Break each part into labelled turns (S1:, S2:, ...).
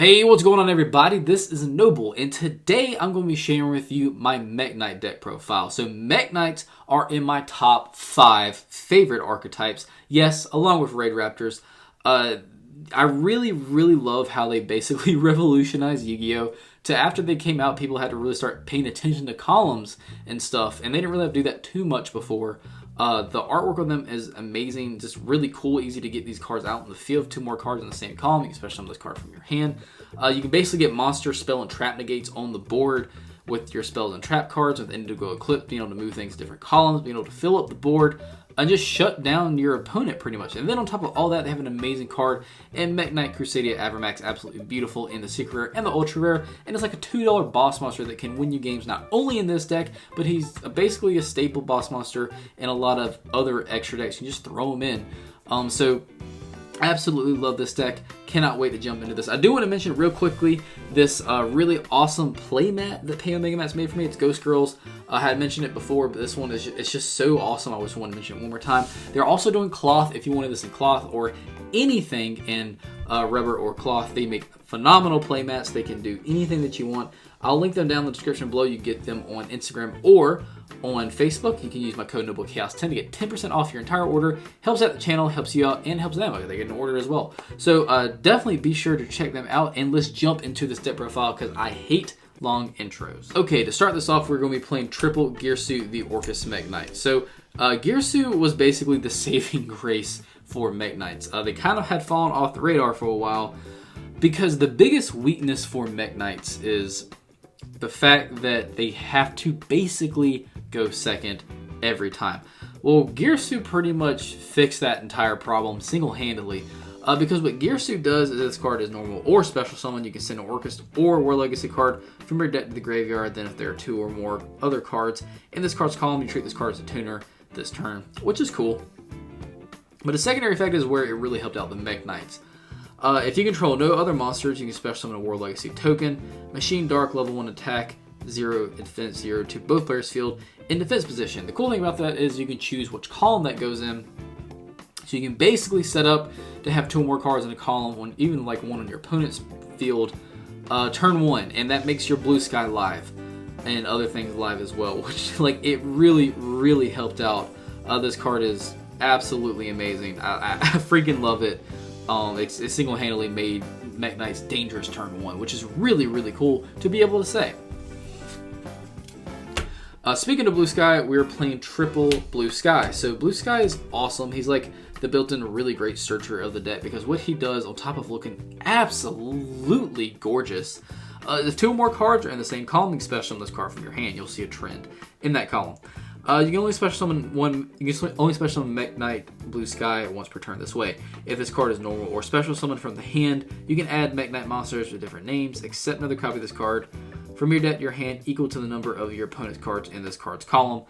S1: Hey, what's going on everybody? This is Noble, and today I'm going to be sharing with you my Mekk Knight deck profile. So Mekk Knights are in my top 5 favorite archetypes. Yes, along with Raid Raptors. I really love how they basically revolutionized Yu-Gi-Oh! To after they came out, people had to really start paying attention to columns and stuff, and they didn't really have to do that too much before. The artwork on them is amazing, just really cool, easy to get these cards out in the field. 2 more cards in the same column, you can special summon this card from your hand. You can basically get monster, spell, and trap negates on the board with your spells and trap cards, with Indigo Eclipse, being able to move things to different columns, being able to fill up the board, and just shut down your opponent pretty much. And then on top of all that, they have an amazing card in Mekk Knight Crusadia Avermax, absolutely beautiful in the secret rare and the ultra rare, and it's like a $2 boss monster that can win you games not only in this deck, but he's basically a staple boss monster in a lot of other extra decks. You can just throw him in. So absolutely love this deck. Cannot wait to jump into this. I do want to mention real quickly this really awesome playmat that Pay Omega Mat's made for me. It's Ghost Girls. I had mentioned it before, but this one is it's just so awesome. I just want to mention it one more time. They're also doing cloth if you wanted this in cloth or anything in rubber or cloth. They make phenomenal playmats. They can do anything that you want. I'll link them down in the description below. You get them on Instagram or on Facebook. You can use my code NobleChaos10 to get 10% off your entire order. Helps out the channel, helps you out, and helps them. They get an order as well. So definitely be sure to check them out, and let's jump into this deck profile because I hate long intros. Okay, to start this off, we're going to be playing triple Gearsu the Orcus Mekk Knight. So Gearsu was basically the saving grace for Mekk Knights. They kind of had fallen off the radar for a while because the biggest weakness for Mekk Knights is the fact that they have to basically go second every time. Well, Gearsu pretty much fixed that entire problem single-handedly. Because what Gearsu does is this card is normal or special summon. You can send an Orcus or War Legacy card from your deck to the graveyard. Then if there are 2 or more other cards in this card's column, you treat this card as a tuner this turn, which is cool. But the secondary effect is where it really helped out the Mekk Knights. If you control no other monsters, you can special summon a War Legacy token, Machine Dark, level 1 attack, 0, defense 0 to both players' field in defense position. The cool thing about that is you can choose which column that goes in. So you can basically set up to have 2 or more cards in a column, even like one on your opponent's field, turn 1, and that makes your blue sky live and other things live as well, which like it really helped out. This card is absolutely amazing. I freaking love it. It single-handedly made Mekk Knight's dangerous turn 1, which is really cool to be able to say. Speaking of Blue Sky, we're playing triple Blue Sky. So Blue Sky is awesome. He's like the built-in really great searcher of the deck because what he does, on top of looking absolutely gorgeous, if 2 or more cards are in the same column, you can special summon this card from your hand. You'll see a trend in that column. You can only special summon one. You can only special summon Mekk Knight Blue Sky once per turn this way. If this card is normal or special summon from the hand, you can add Mekk Knight monsters with different names, except another copy of this card from your deck to your hand equal to the number of your opponent's cards in this card's column.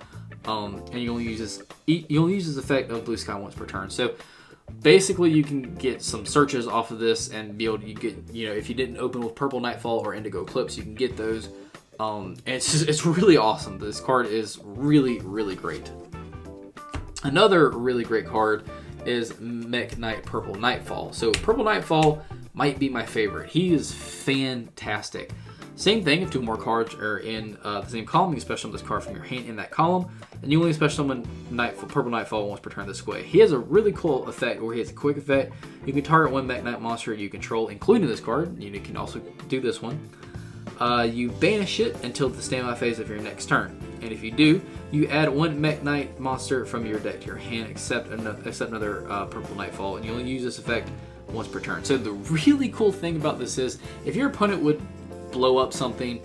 S1: And you only use this effect of Blue Sky once per turn. So basically, you can get some searches off of this and be able to get, if you didn't open with Purple Nightfall or Indigo Eclipse, you can get those. And it's really awesome. This card is really great. Another really great card is Mekk Knight Purple Nightfall. So Purple Nightfall might be my favorite. He is fantastic. Same thing, if 2 more cards are in the same column, you can special summon this card from your hand in that column, and you only special summon Purple Nightfall once per turn this way. He has a really cool effect where he has a quick effect. You can target 1 Mekk Knight monster you control, including this card. You can also do this one. You banish it until the standby phase of your next turn. And if you do, you add 1 Mekk Knight monster from your deck to your hand, except another Purple Nightfall, and you only use this effect once per turn. So the really cool thing about this is, if your opponent would blow up something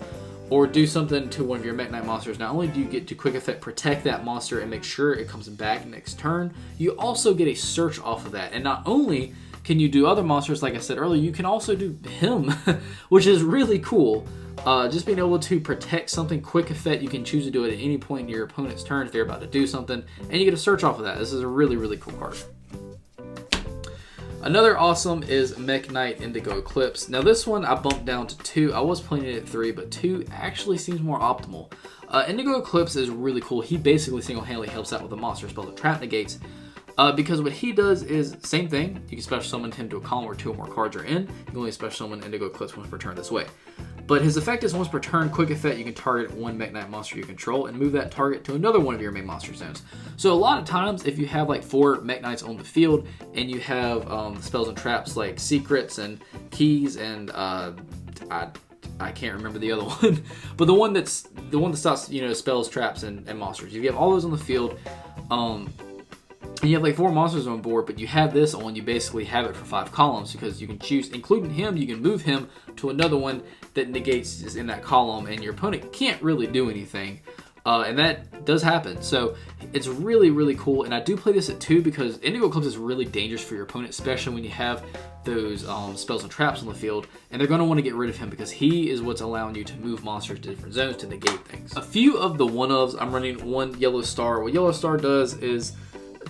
S1: or do something to one of your Mekk Knight monsters, not only do you get to quick effect protect that monster and make sure it comes back next turn, you also get a search off of that. And not only can you do other monsters, like I said earlier, you can also do him, which is really cool. Just being able to protect something, quick effect, you can choose to do it at any point in your opponent's turn if they're about to do something, and you get a search off of that. This is a really cool card. Another awesome is Mekk Knight Indigo Eclipse. Now this one I bumped down to 2. I was playing it at 3, but 2 actually seems more optimal. Indigo Eclipse is really cool. He basically single-handedly helps out with the monster spell, the trap negates. Because what he does is same thing. You can special summon him to a column where 2 or more cards are in. You can only special summon Indigo Eclipse once per turn this way. But his effect is once per turn, quick effect, you can target one Mekk Knight monster you control and move that target to another one of your main monster zones. So a lot of times, if you have like 4 Mekk Knights on the field and you have spells and traps like Secrets and Keys and I can't remember the other one, but the one that stops, spells, traps, and monsters. If you have all those on the field, and you have like 4 monsters on board, but you have this on, you basically have it for 5 columns because you can choose, including him, you can move him to another one that negates is in that column, and your opponent can't really do anything. And that does happen. So it's really, really cool. And I do play this at 2 because Indigo Eclipse is really dangerous for your opponent, especially when you have those spells and traps on the field. And they're going to want to get rid of him because he is what's allowing you to move monsters to different zones to negate things. A few of the one-ofs, I'm running 1 Yellow Star. What Yellow Star does is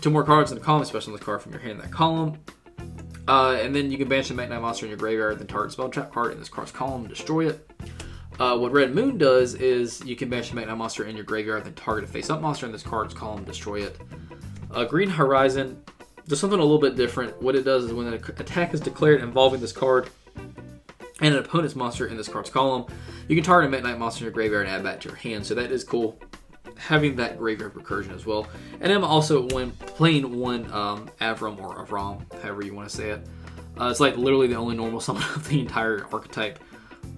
S1: 2 more cards in the column, especially on the card from your hand in that column. And then you can banish the Mekk Knight monster in your graveyard, then target spell trap card in this card's column, destroy it. What Red Moon does is you can banish the Mekk Knight monster in your graveyard, then target a face-up monster in this card's column, destroy it. Green Horizon does something a little bit different. What it does is when an attack is declared involving this card and an opponent's monster in this card's column, you can target a Mekk Knight monster in your graveyard and add that to your hand. So that is cool, having that graveyard recursion as well. And I'm also playing 1 Avram or Avram, however you want to say it. It's like literally the only normal summon of the entire archetype.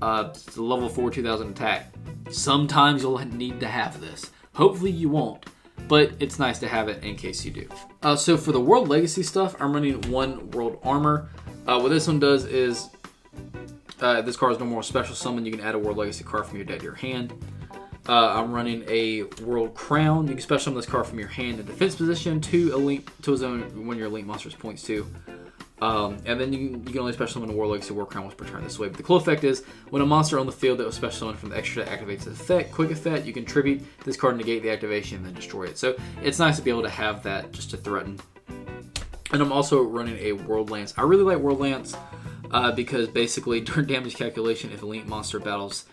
S1: It's a level 4 2000 attack. Sometimes you'll need to have this. Hopefully you won't, but it's nice to have it in case you do. So for the World Legacy stuff, I'm running 1 World Armor. What this one does is, this card is no more special summon. You can add a World Legacy card from your deck to your hand. I'm running a World Crown. You can special summon this card from your hand in defense position to a zone when your Elite monsters points to. And then you can only special summon a World Legacy War Crown once per turn this way. But the cool effect is, when a monster on the field that was special summoned from the extra deck activates its effect, quick effect, you can tribute this card, negate the activation, and then destroy it. So it's nice to be able to have that just to threaten. And I'm also running a World Lance. I really like World Lance because basically during damage calculation, if Elite monster battles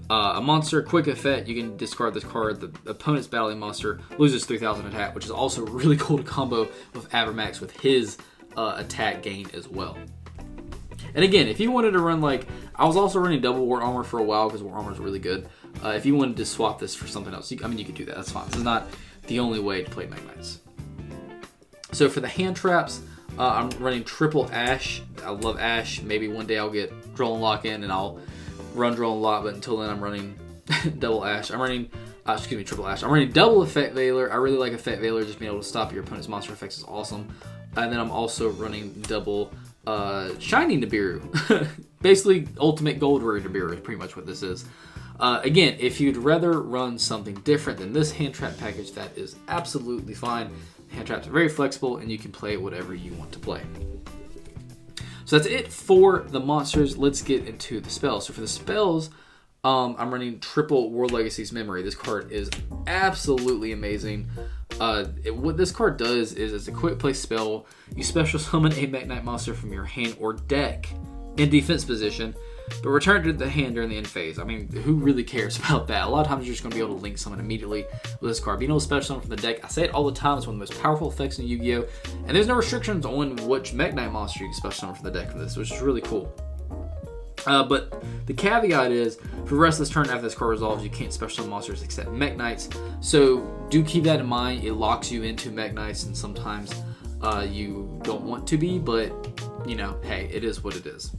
S1: a monster, quick effect, you can discard this card. The opponent's battling monster loses 3000 attack, which is also really cool to combo with Avermax with his attack gain as well. And again, if you wanted to run I was also running double War Armor for a while because War Armor is really good. If you wanted to swap this for something else, you could do that. That's fine. This is not the only way to play Mekk Knights. So for the hand traps, I'm running triple Ash. I love Ash. Maybe one day I'll get Droll and Lock in and I'll run Droll and Lock, but until then I'm running double Ash. I'm running triple Ash. I'm running double Effect Veiler. I really like Effect Veiler. Just being able to stop your opponent's monster effects is awesome. And then I'm also running double Shiny Nibiru. Basically, Ultimate Gold Rare Nibiru is pretty much what this is. Again, if you'd rather run something different than this hand trap package, that is absolutely fine. Hand traps are very flexible, and you can play whatever you want to play. So that's it for the monsters. Let's get into the spells. So for the spells, I'm running triple World Legacy's Memory. This card is absolutely amazing. What this card does is, as a quick play spell, you special summon a Mekk Knight monster from your hand or deck in defense position, but return it to the hand during the end phase. I mean, who really cares about that? A lot of times you're just going to be able to link summon immediately with this card. Being able to special summon from the deck, I say it all the time, it's one of the most powerful effects in Yu-Gi-Oh! And there's no restrictions on which Mekk Knight monster you can special summon from the deck for this, which is really cool. But the caveat is, for the rest of this turn after this card resolves, you can't special summon monsters except Mekk Knights. So do keep that in mind. It locks you into Mekk Knights, and sometimes you don't want to be, but hey, it is what it is.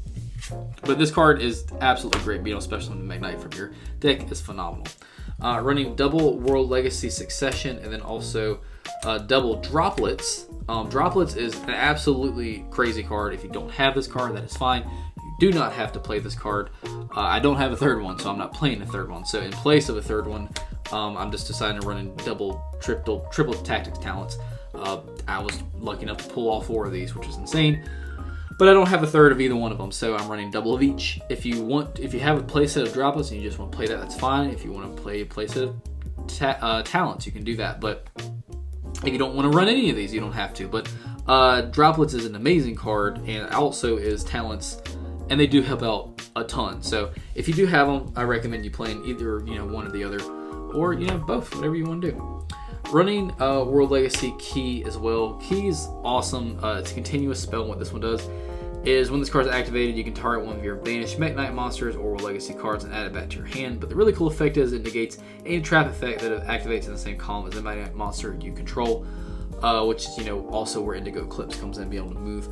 S1: But this card is absolutely great. Being able to special summon Mekk Knight from your deck is phenomenal. Running double World Legacy Succession, and then also double Droplets. Droplets is an absolutely crazy card. If you don't have this card, that is fine. Do not have to play this card. I don't have a third one, so I'm not playing a third one. So in place of a third one, I'm just deciding to run in triple Tactics Talents. I was lucky enough to pull all 4 of these, which is insane. But I don't have a third of either one of them, so I'm running double of each. If you have a playset of Droplets and you just want to play that, that's fine. If you want to play a playset of Talents, you can do that. But if you don't want to run any of these, you don't have to. But Droplets is an amazing card, and also is Talents. And they do help out a ton. So if you do have them, I recommend you playing either one or the other, or both, whatever you want to do. running World Legacy Key as well. Key is awesome. It's a continuous spell. What this one does is when this card is activated, you can target one of your banished Mekk Knight monsters or World Legacy cards and add it back to your hand. But the really cool effect is it negates any trap effect that activates in the same column as the Mekk Knight monster you control, which is, also where Indigo Eclipse comes in, being able to move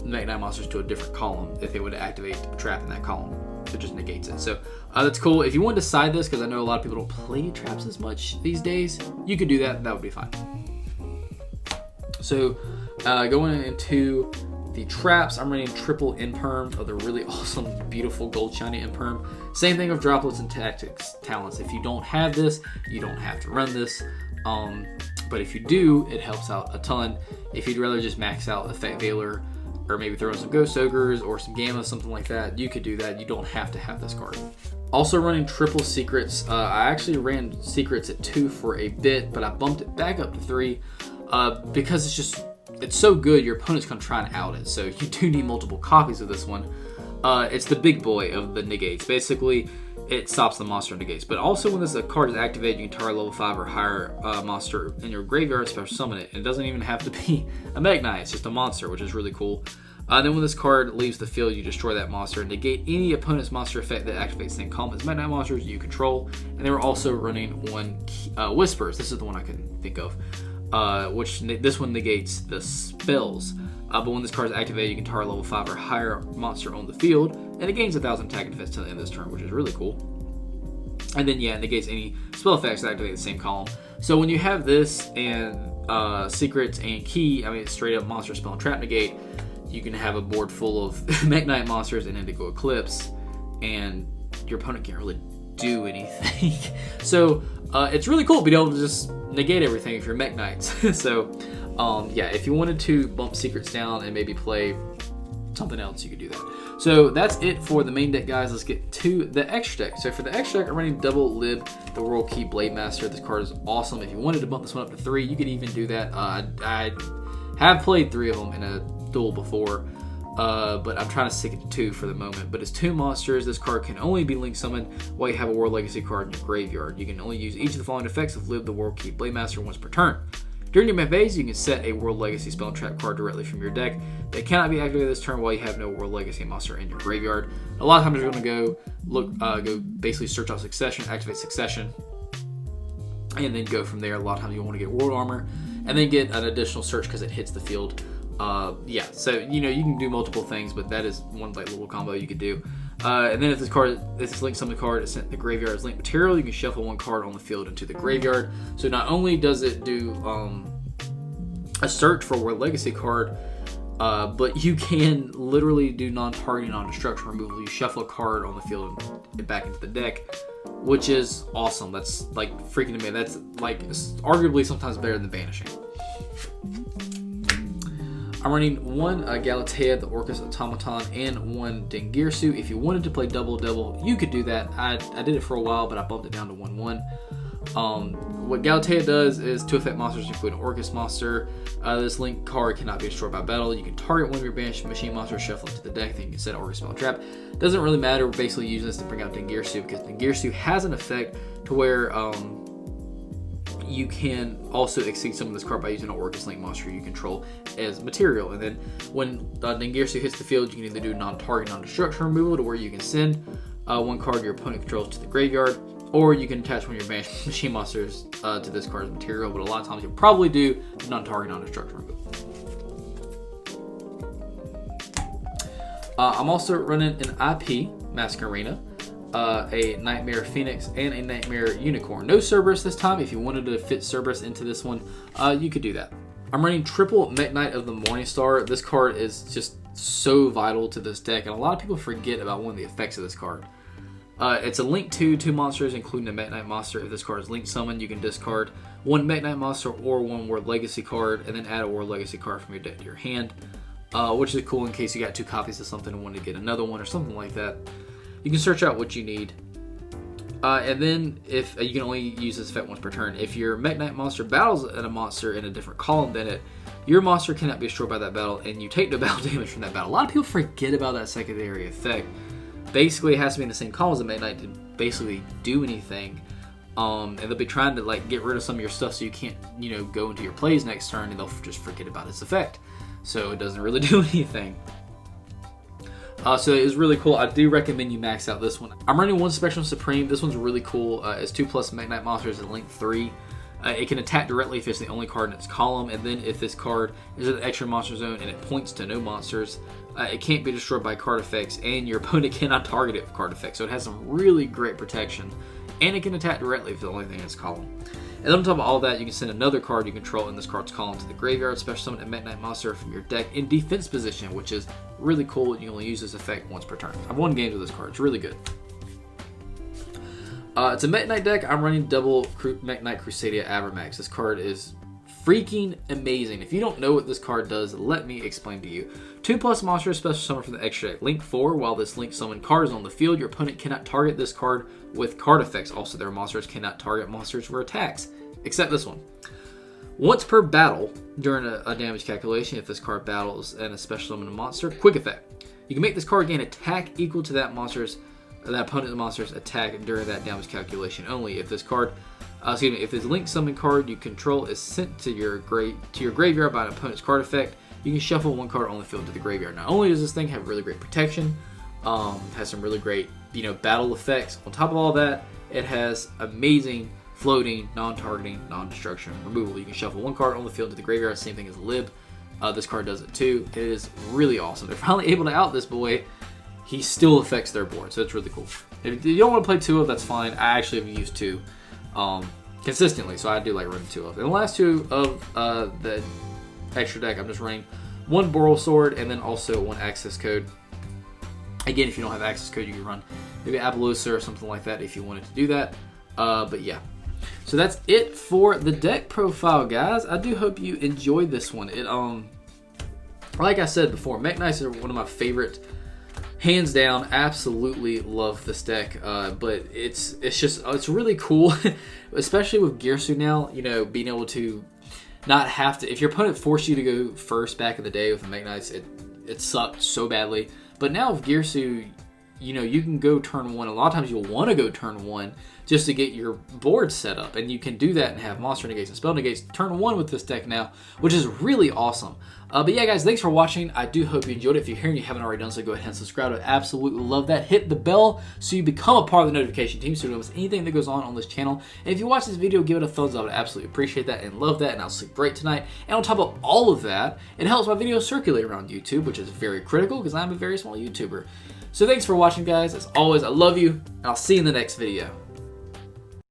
S1: Mekk Knight monsters to a different column if they would activate a trap in that column. It just negates it. So that's cool. If you want to side this, because I know a lot of people don't play traps as much these days, you could do that. That would be fine. So going into the traps, I'm running triple Imperm of the really awesome, beautiful gold shiny Imperm. Same thing of droplets and tactics talents. If you don't have this, you don't have to run this. But if you do, it helps out a ton. If you'd rather just max out Effect Veiler, or maybe throw in some Ghost Ogres or some Gamma, something like that, you could do that. You don't have to have this card. Also running triple Secrets. I actually ran Secrets at 2 for a bit, but I bumped it back up to 3 because it's so good, your opponent's going to try and out it. So you do need multiple copies of this one. It's the big boy of the negates. Basically, it stops the monster negates. But also when this card is activated, you can target level 5 or higher monster in your graveyard, special summon it. And it doesn't even have to be a Mekk Knight, it's just a monster, which is really cool. Then when this card leaves the field, you destroy that monster and negate any opponent's monster effect that activates the same column as Mekk Knight monsters you control. And they were also running one Whispers. This is the one I couldn't think of. Which this one negates the spells. But when this card is activated, you can target level 5 or higher monster on the field, and it gains 1,000 attack and defense to the end of this turn, which is really cool. And then, it negates any spell effects that activate the same column. So when you have this and Secrets and Key, it's straight up monster spell and trap negate, you can have a board full of Mekk Knight monsters and Indigo Eclipse, and your opponent can't really do anything. So it's really cool being able to just negate everything if you're Mekk Knights. So if you wanted to bump Secrets down and maybe play something else, you could do that. So that's it for the main deck, guys. Let's get to the extra deck. So for the extra deck, I'm running double Lib, the World Key Blade Master. This card is awesome. If you wanted to bump this one up to 3, you could even do that. I have played 3 of them in a duel before, but I'm trying to stick it to 2 for the moment. But it's 2 monsters. This card can only be link summoned while you have a World Legacy card in your graveyard. You can only use each of the following effects of Lib, the World Key Blade Master, once per turn. During your main phase, you can set a World Legacy spell and trap card directly from your deck that cannot be activated this turn while you have no World Legacy monster in your graveyard. A lot of times you're going to go basically search out Succession, activate Succession, and then go from there. A lot of times you want to get World Armor, and then get an additional search because it hits the field. So you can do multiple things, but that is one little combo you could do. And then if this link summon card is sent to the graveyard as link material, you can shuffle 1 card on the field into the graveyard. So not only does it do a search for a World Legacy card, but you can literally do non-targeting, non-destruction removal. You shuffle a card on the field and back into the deck, which is awesome. That's freaking amazing. That's arguably sometimes better than banishing. I'm running 1 Galatea, the Orcus Automaton, and 1 Dengirsu. If you wanted to play double, you could do that. I did it for a while, but I bumped it down to 1/1. What Galatea does is to affect monsters, including an Orcus monster. This link card cannot be destroyed by battle. You can target one of your banished machine monsters, shuffle it to the deck, then you can set an Orcus spell trap. Doesn't really matter. We're basically using this to bring out Dengirsu because Dengirsu has an effect to where you can also exceed some of this card by using an Orcus Link monster you control as material. And then when Dengirsu hits the field, you can either do non-target, non-destruction removal to where you can send 1 card your opponent controls to the graveyard, or you can attach one of your banished machine monsters to this card as material, but a lot of times you'll probably do non-target, non-destruction removal. I'm also running an IP, Masquerena, a Nightmare Phoenix, and a Nightmare Unicorn. No Cerberus this time. If you wanted to fit Cerberus into this one, you could do that. I'm running triple Mekk Knight of the Morningstar. This card is just so vital to this deck, and a lot of people forget about one of the effects of this card. It's a link to 2 monsters, including a Mekk Knight monster. If this card is link summoned, you can discard 1 Mekk Knight monster or 1 World Legacy card, and then add a World Legacy card from your deck to your hand, which is cool in case you got 2 copies of something and want to get another one or something like that. You can search out what you need. And then if you can only use this effect once per turn. If your Mekk Knight monster battles a monster in a different column than it, your monster cannot be destroyed by that battle, and you take no battle damage from that battle. A lot of people forget about that secondary effect. Basically, it has to be in the same column as a Mekk Knight to basically do anything. And they'll be trying to like get rid of some of your stuff so you can't, you know, go into your plays next turn, and they'll just forget about its effect. So it doesn't really do anything. So it is really cool. I do recommend you max out this one. I'm running one Spectrum Supreme. This one's really cool. It's 2+ Mekk Knight monsters at link 3. It can attack directly if it's the only card in its column, and then if this card is in the extra monster zone and it points to no monsters, it can't be destroyed by card effects, and your opponent cannot target it with card effects. So it has some really great protection, and it can attack directly if it's the only thing in its column. And then on top of all that, you can send another card you control in this card's column to the graveyard, special summon a Mekk Knight monster from your deck in defense position, which is really cool. You can only use this effect once per turn. I've won games with this card. It's really good. It's a Mekk Knight deck. I'm running double Mekk Knight Crusadia Abramax. This card is freaking amazing. If you don't know what this card does, let me explain to you. 2+ monsters special summon from the extra deck. Link 4, while this link summon card is on the field, your opponent cannot target this card with card effects. Also, their monsters cannot target monsters for attacks, except this one. Once per battle, during a damage calculation, if this card battles and a special summon a monster, quick effect. You can make this card gain attack equal to that opponent's monster's attack during that damage calculation only. If this card, if this link summon card you control is sent to your graveyard by an opponent's card effect, you can shuffle one card on the field to the graveyard. Not only does this thing have really great protection, has some really great, you know, battle effects. On top of all that, it has amazing floating, non-targeting, non-destruction removal. You can shuffle one card on the field to the graveyard, same thing as Lib. This card does it too. It is really awesome. They're finally able to out this boy. He still affects their board, so it's really cool. If you don't want to play 2 of, that's fine. I actually have used 2 consistently, so I do like running 2 of. And the last 2 of the extra deck, I'm just running 1 Boral Sword and then also 1 access code. Again, if you don't have access code, you can run maybe Appaloosa or something like that if you wanted to do that. But yeah. So that's it for the deck profile, guys. I do hope you enjoyed this one. It like I said before, Mekk Knights are one of my favorite. Hands down, absolutely love this deck, but it's really cool, especially with Girsu now, you know, being able to not have to, if your opponent forced you to go first back in the day with the Mekk Knights, it sucked so badly, but now with Girsu, you know, you can go turn 1, a lot of times you'll want to go turn 1 just to get your board set up, and you can do that and have monster negates and spell negates turn 1 with this deck now, which is really awesome. But yeah, guys, thanks for watching. I do hope you enjoyed it. If you're here and you haven't already done so, go ahead and subscribe. I absolutely love that. Hit the bell so you become a part of the notification team so you don't miss anything that goes on this channel. And if you watch this video, give it a thumbs up. I would absolutely appreciate that and love that, and I'll sleep great tonight. And on top of all of that, it helps my videos circulate around YouTube, which is very critical because I'm a very small YouTuber. So thanks for watching, guys. As always, I love you, and I'll see you in the next video.